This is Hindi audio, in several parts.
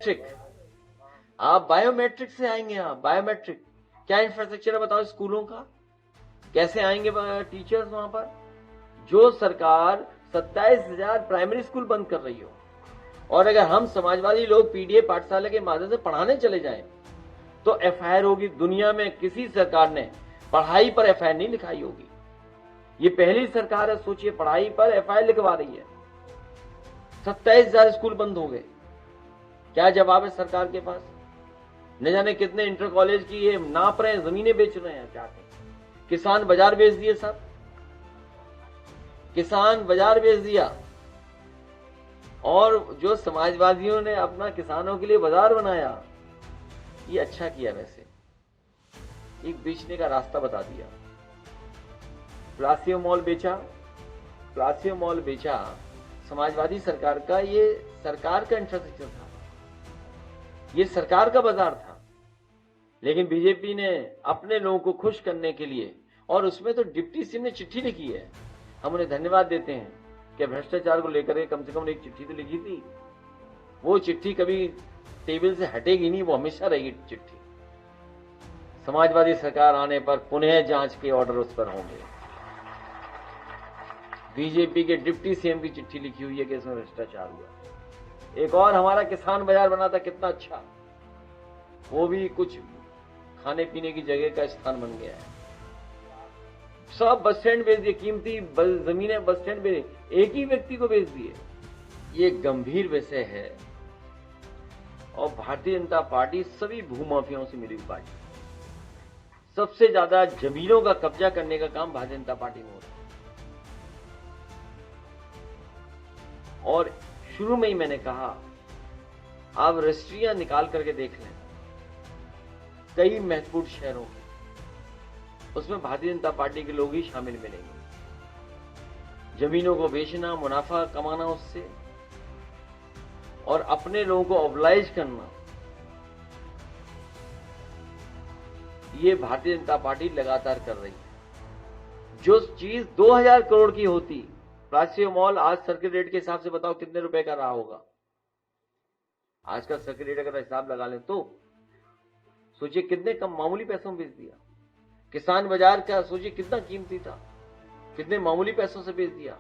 आप बायोमेट्रिक से आएंगे। आप बायोमेट्रिक क्या इंफ्रास्ट्रक्चर है बताओ स्कूलों का, कैसे आएंगे टीचर्स वहां पर? जो सरकार 27,000 प्राइमरी स्कूल बंद कर रही हो, और अगर हम समाजवादी लोग पीडीए पाठशाला के माध्यम से पढ़ाने चले जाएं तो एफआईआर होगी। दुनिया में किसी सरकार ने पढ़ाई पर एफआईआर नहीं लिखाई होगी। ये पहली सरकार है, सोचिए, पढ़ाई पर एफआईआर लिखवा रही है। 27,000 स्कूल बंद हो गए। क्या जवाब है सरकार के पास? न जाने कितने इंटर कॉलेज की ये नाप रहे हैं, जमीनें बेच रहे हैं, चाहते हैं। किसान बाजार बेच दिए सब, किसान बाजार बेच दिया। और जो समाजवादियों ने अपना किसानों के लिए बाजार बनाया, ये अच्छा किया। वैसे एक बेचने का रास्ता बता दिया। प्लासियो मॉल बेचा, प्लासियो मॉल बेचा समाजवादी सरकार का। ये सरकार का इंफ्रास्ट्रक्चर था, ये सरकार का बाजार था। लेकिन बीजेपी ने अपने लोगों को खुश करने के लिए, और उसमें तो डिप्टी सीएम ने चिट्ठी लिखी है, हम उन्हें धन्यवाद देते हैं कि भ्रष्टाचार को लेकर कम से कम एक चिट्ठी तो लिखी थी। वो चिट्ठी कभी टेबल से हटेगी नहीं, वो हमेशा रहेगी चिट्ठी। समाजवादी सरकार आने पर पुनः जांच के ऑर्डर उस पर होंगे। बीजेपी के डिप्टी सीएम की चिट्ठी लिखी हुई है कि इसमें भ्रष्टाचार हुआ। एक और हमारा किसान बाजार बना था, कितना अच्छा, वो भी कुछ खाने पीने की जगह का स्थान बन गया है। सब बस स्टैंड बेच दिए, कीमती जमीनें बस स्टैंड बेच, एक ही व्यक्ति को बेच दिए। ये गंभीर विषय है। और भारतीय जनता पार्टी सभी भूमाफियाओं से मिली हुई पार्टी। सबसे ज्यादा जमीनों का कब्जा करने का काम भारतीय जनता पार्टी में हो रहा है। और शुरू में ही मैंने कहा, आप रजिस्ट्रियां निकाल करके देख लें कई महत्वपूर्ण शहरों के, उसमें भारतीय जनता पार्टी के लोग ही शामिल मिलेंगे। जमीनों को बेचना, मुनाफा कमाना उससे, और अपने लोगों को ऑबलाइज करना, ये भारतीय जनता पार्टी लगातार कर रही है। जो चीज 2000 करोड़ की होती, प्लासियो मॉल आज सर्किट रेट के हिसाब से बताओ कितने रुपए का रहा होगा? आज का सर्किट रेट अगर हिसाब लगा लें तो सोचिए कितने कम मामूली पैसों में बेच दिया। किसान बाजार का सोचिए कितना कीमती था, कितने मामूली पैसों से बेच दिया।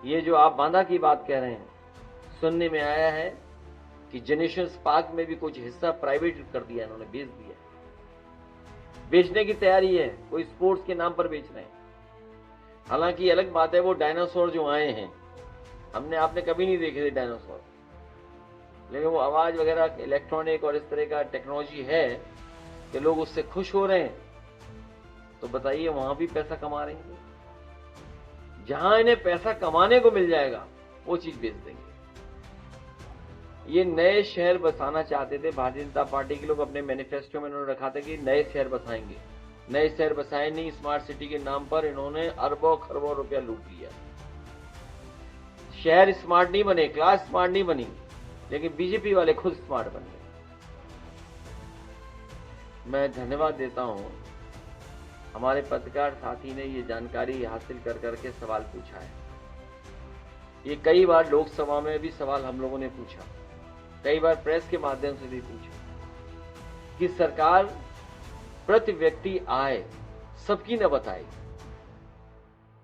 ये जो आप बांदा की बात कह रहे हैं, सुनने में आया है कि जेनेरेशंस पार्क में भी कुछ हिस्सा प्राइवेट कर दिया, इन्होंने बेच दिया। बेचने की तैयारी है, कोई स्पोर्ट्स के नाम पर बेच रहे हैं। हालांकि अलग बात है, वो डायनासोर जो आए हैं, आपने कभी नहीं देखे थे डायनासोर, लेकिन वो आवाज वगैरह इलेक्ट्रॉनिक और इस तरह का टेक्नोलॉजी है कि लोग उससे खुश हो रहे हैं। तो बताइए वहां भी पैसा कमा रहे हैं। जहां इन्हें पैसा कमाने को मिल जाएगा वो चीज बेच देंगे। ये नए शहर बसाना चाहते थे भारतीय जनता पार्टी के लोग, अपने मैनिफेस्टो में इन्होंने रखा था कि नए शहर बसाएंगे। नए शहर बसाए नहीं, स्मार्ट सिटी के नाम पर इन्होंने अरबों खरबों रुपया लूट लिया। शहर स्मार्ट नहीं बने, क्लास स्मार्ट नहीं बनी, लेकिन बीजेपी वाले खुद स्मार्ट बन गए। मैं धन्यवाद देता हूं, हमारे पत्रकार साथी ने ये जानकारी हासिल कर करके सवाल पूछा है। ये कई बार लोकसभा में भी सवाल हम लोगों ने पूछा, कई बार प्रेस के माध्यम से भी पूछा कि सरकार प्रति व्यक्ति आय सबकी न बताए,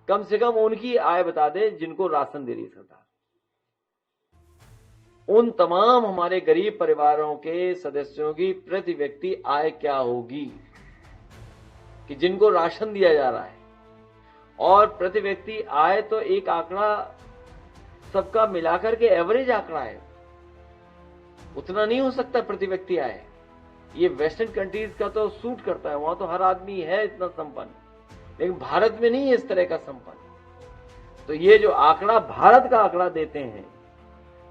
कम से कम उनकी आय बता दे जिनको राशन दे रही सरकार। उन तमाम हमारे गरीब परिवारों के सदस्यों की प्रति व्यक्ति आय क्या होगी कि जिनको राशन दिया जा रहा है। और प्रति व्यक्ति आय तो एक आंकड़ा सबका मिलाकर के एवरेज आंकड़ा है, उतना नहीं हो सकता प्रति व्यक्ति आय। ये वेस्टर्न कंट्रीज का तो सूट करता है, वहां तो हर आदमी है इतना संपन्न, लेकिन भारत में नहीं है इस तरह का संपन्न। तो ये जो आंकड़ा भारत का आंकड़ा देते हैं,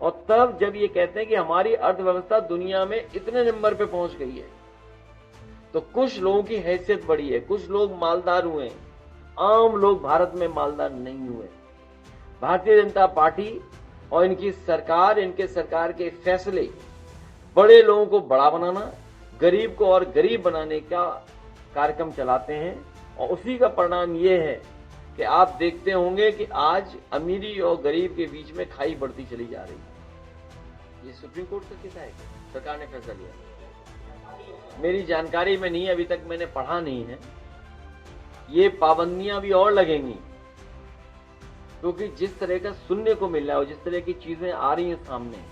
और तब जब ये कहते हैं कि हमारी अर्थव्यवस्था दुनिया में इतने नंबर पे पहुंच गई है, तो कुछ लोगों की हैसियत बढ़ी है, कुछ लोग मालदार हुए, आम लोग भारत में मालदार नहीं हुए। भारतीय जनता पार्टी और इनकी सरकार, इनके सरकार के फैसले बड़े लोगों को बड़ा बनाना, गरीब को और गरीब बनाने का कार्यक्रम चलाते हैं। और उसी का परिणाम ये है कि आप देखते होंगे कि आज अमीरी और गरीब के बीच में खाई बढ़ती चली जा रही है। ये सुप्रीम कोर्ट का केस है, सरकार ने फैसला लिया। मेरी जानकारी में नहीं, अभी तक मैंने पढ़ा नहीं है। ये पाबंदियां भी और लगेंगी, क्योंकि जिस तरह का सुनने को मिल रहा है और जिस तरह की चीजें आ रही हैं सामने।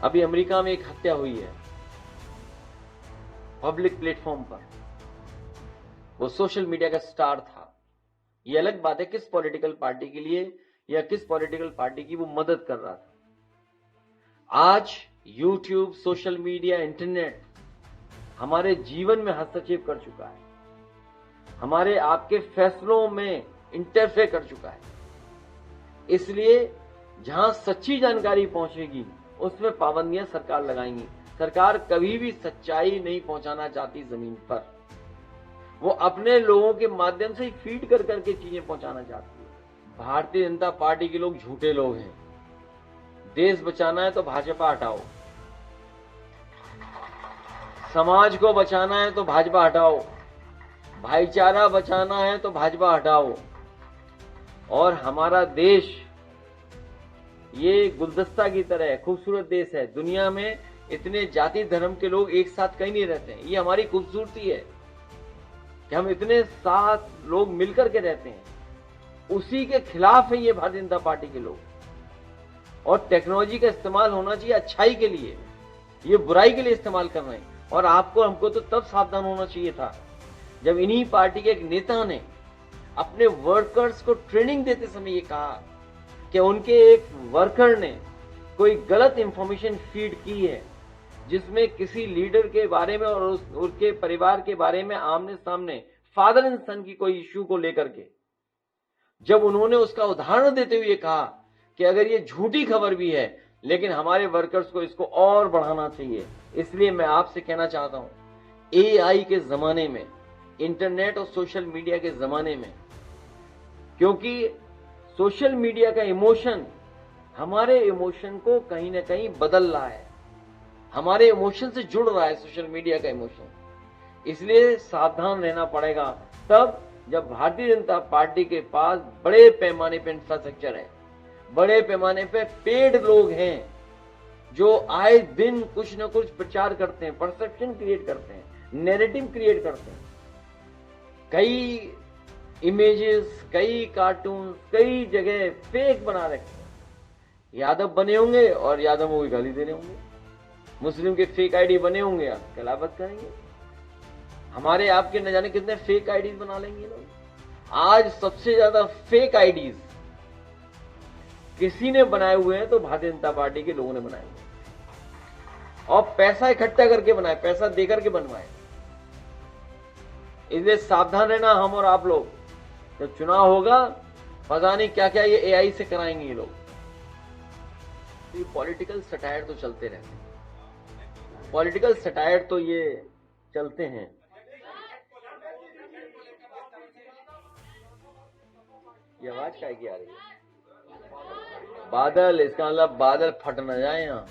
अभी अमेरिका में एक हत्या हुई है पब्लिक प्लेटफॉर्म पर, वो सोशल मीडिया का स्टार था। ये अलग बात है किस पॉलिटिकल पार्टी के लिए या किस पॉलिटिकल पार्टी की वो मदद कर रहा था। आज यूट्यूब, सोशल मीडिया, इंटरनेट हमारे जीवन में हस्तक्षेप कर चुका है, हमारे आपके फैसलों में इंटरफेयर कर चुका है। इसलिए जहां सच्ची जानकारी पहुंचेगी उसमें पाबंदियां सरकार लगाएंगी। सरकार कभी भी सच्चाई नहीं पहुंचाना चाहती जमीन पर, वो अपने लोगों के माध्यम से ही फीड कर करके चीजें पहुंचाना चाहती है। भारतीय जनता पार्टी के लोग झूठे लोग हैं। देश बचाना है तो भाजपा हटाओ, समाज को बचाना है तो भाजपा हटाओ, भाईचारा बचाना है तो भाजपा हटाओ। और हमारा देश ये गुलदस्ता की तरह है, खूबसूरत देश है। दुनिया में इतने जाति धर्म के लोग एक साथ कहीं नहीं रहते हैं। ये हमारी खूबसूरती है कि हम इतने साथ लोग मिलकर के रहते हैं। उसी के खिलाफ है ये भारतीय जनता पार्टी के लोग। और टेक्नोलॉजी का इस्तेमाल होना चाहिए अच्छाई के लिए, ये बुराई के लिए इस्तेमाल कर रहे हैं। और आपको हमको तो तब सावधान होना चाहिए था जब इन्हीं पार्टी के एक नेता ने अपने वर्कर्स को ट्रेनिंग देते समय ये कहा कि उनके एक वर्कर ने कोई गलत इंफॉर्मेशन फीड की है, जिसमें किसी लीडर के बारे में और उसके परिवार के बारे में आमने सामने फादर एंड सन की कोई इश्यू को लेकर के। जब उन्होंने उसका उदाहरण देते हुए कहा कि अगर ये झूठी खबर भी है लेकिन हमारे वर्कर्स को इसको और बढ़ाना चाहिए। इसलिए मैं आपसे कहना चाहता हूं, एआई के जमाने में, इंटरनेट और सोशल मीडिया के जमाने में, क्योंकि सोशल मीडिया का इमोशन हमारे इमोशन को कहीं ना कहीं बदल रहा है, हमारे इमोशन से जुड़ रहा है सोशल मीडिया का इमोशन। इसलिए सावधान रहना पड़ेगा तब जब भारतीय जनता पार्टी के पास बड़े पैमाने पर इंफ्रास्ट्रक्चर है, बड़े पैमाने पे पेड लोग हैं जो आए दिन कुछ न कुछ प्रचार करते हैं, परसेप्शन क्रिएट करते हैं, नैरेटिव क्रिएट करते हैं। कई इमेजेस, कई कार्टून, कई जगह फेक बना रखे हैं। यादव बने होंगे और यादवों की गाली दे रहे होंगे, मुस्लिम के फेक आईडी बने होंगे, आप कलाबत करेंगे। हमारे आपके न जाने कितने फेक आईडीज बना लेंगे लोग। आज सबसे ज्यादा फेक आईडीज किसी ने बनाए हुए हैं तो भारतीय जनता पार्टी के लोगों ने बनाए हुए हैं, और पैसा इकट्ठा करके बनाए, पैसा देकर के बनवाए। इसलिए सावधान रहना हम और आप लोग। जब चुनाव होगा पता नहीं क्या क्या ये एआई से कराएंगे ये लोग। तो ये पॉलिटिकल सटायर तो चलते रहते हैं, पॉलिटिकल सटायर तो ये चलते हैं। ये आवाज क्या की आ रही है? बादल, इसका मतलब बादल फट न जाए यहाँ।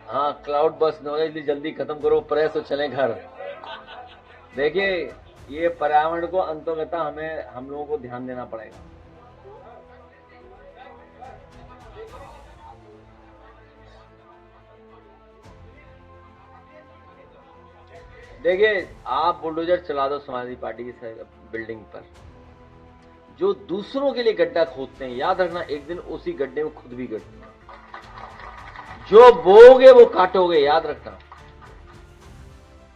हाँ, क्लाउड बस न हो जाए, इसलिए जल्दी खत्म करो प्रेस और चले घर। देखिए, ये पर्यावरण को अंततः हम लोगों को ध्यान देना पड़ेगा। देखिए, आप बुलडोजर चला दो समाजवादी पार्टी की बिल्डिंग पर, जो दूसरों के लिए गड्ढा खोदते हैं, याद रखना एक दिन उसी गड्ढे में खुद भी गिरते हैं। जो बोओगे वो काटोगे, याद रखना।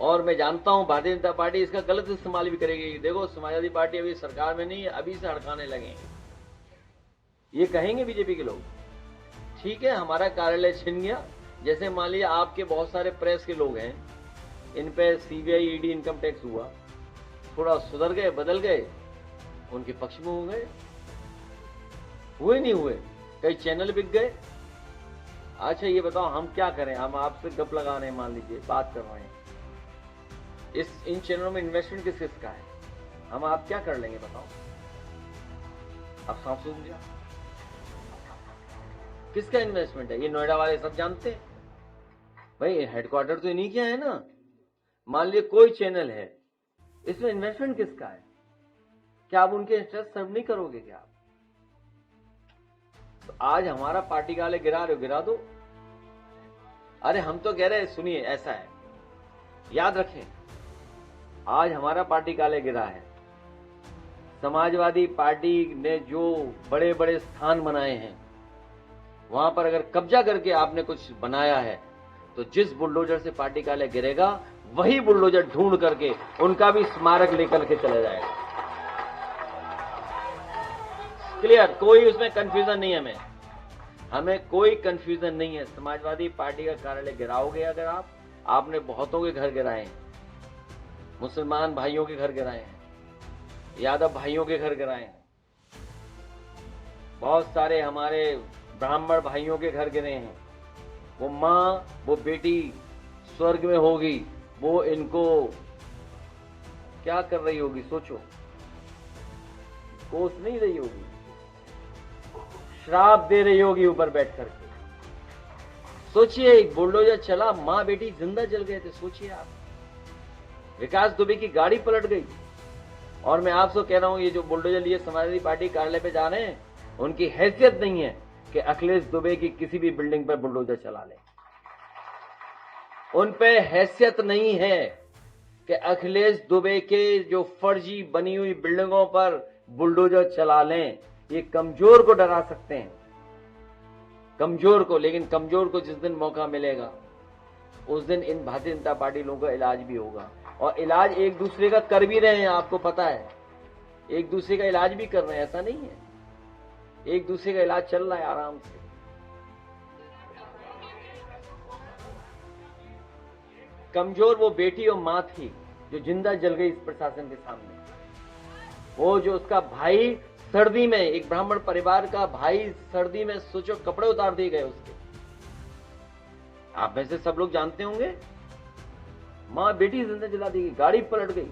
और मैं जानता हूं भारतीय जनता पार्टी इसका गलत इस्तेमाल भी करेगी। देखो, समाजवादी पार्टी अभी सरकार में नहीं है, अभी से हड़काने लगे। ये कहेंगे बीजेपी के लोग, ठीक है हमारा कार्यालय छिन गया। जैसे मान लीजिए आपके बहुत सारे प्रेस के लोग हैं, इन पे सीबीआई, ईडी, इनकम टैक्स हुआ, थोड़ा सुधर गए, बदल गए, उनके पक्ष में हो गए, हुए नहीं हुए, कई चैनल बिक गए। अच्छा ये बताओ हम क्या करें? हम आपसे गप लगा रहे हैं, मान लीजिए बात कर रहे हैं, इन चैनलों में इन्वेस्टमेंट किस किस का है, हम आप क्या कर लेंगे बताओ? आप साफ सुन, किसका इन्वेस्टमेंट है? ये नोएडा वाले सब जानते हैं भाई, हेडक्वार्टर तो इन्हीं के है ना। मान लीजिए कोई चैनल है, इसमें इन्वेस्टमेंट किसका है? क्या आप उनके इंटरेस्ट सर्व नहीं करोगे क्या आप? तो आज हमारा पार्टी का गिरा रहे हो, गिरा दो, अरे हम तो कह रहे हैं, सुनिए, ऐसा है, याद रखें, आज हमारा पार्टी काले गिरा है। समाजवादी पार्टी ने जो बड़े बड़े स्थान बनाए हैं, वहां पर अगर कब्जा करके आपने कुछ बनाया है, तो जिस बुलडोजर से पार्टी काले गिरेगा, वही बुलडोजर ढूंढ करके उनका भी स्मारक लेकर के चले जाएगा। क्लियर? कोई उसमें कंफ्यूजन नहीं है। हमें कोई कंफ्यूजन नहीं है। समाजवादी पार्टी का कार्यालय गिराओगे अगर आपने बहुतों के घर गिराए हैं, मुसलमान भाइयों के घर गिराए हैं, यादव भाइयों के घर गिराए हैं, बहुत सारे हमारे ब्राह्मण भाइयों के घर गिरे हैं। वो माँ, वो बेटी स्वर्ग में होगी, वो इनको क्या कर रही होगी सोचो, कोस नहीं रही होगी, श्राप दे रही होगी ऊपर बैठ करके। सोचिए, एक बुलडोजर चला, मां बेटी जिंदा जल गए थे। सोचिए आप, विकास दुबे की गाड़ी पलट गई। और मैं आपसे कह रहा हूं, ये जो बुलडोजर लिए समाजवादी पार्टी कार्यालय पे जा रहे हैं, उनकी हैसियत नहीं है कि अखिलेश दुबे की किसी भी बिल्डिंग पर बुलडोजर चला ले। उन पे हैसियत नहीं है कि अखिलेश दुबे के जो फर्जी बनी हुई बिल्डिंगों पर बुलडोजर चला लें। ये कमजोर को डरा सकते हैं, कमजोर को, लेकिन कमजोर को जिस दिन मौका मिलेगा, उस दिन इन भारतीय जनता पार्टी लोगों का इलाज भी होगा। और इलाज एक दूसरे का कर भी रहे हैं, आपको पता है, एक दूसरे का इलाज भी कर रहे हैं, ऐसा नहीं है, एक दूसरे का इलाज चल रहा है आराम से। कमजोर वो बेटी और मां थी जो जिंदा जल गई इस प्रशासन के सामने। वो जो उसका भाई सर्दी में, एक ब्राह्मण परिवार का भाई सर्दी में, सोचो, कपड़े उतार दिए गए उसके। आप में से सब लोग जानते होंगे, मां बेटी जिंदा जला दी गई, गाड़ी पलट गई,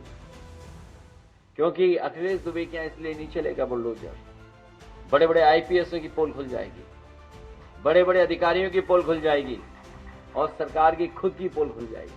क्योंकि अखिलेश दुबे के यहां इसलिए नहीं चलेगा बुलडोजर। बड़े बड़े आईपीएसओ की पोल खुल जाएगी, बड़े बड़े अधिकारियों की पोल खुल जाएगी, और सरकार की खुद की पोल खुल जाएगी।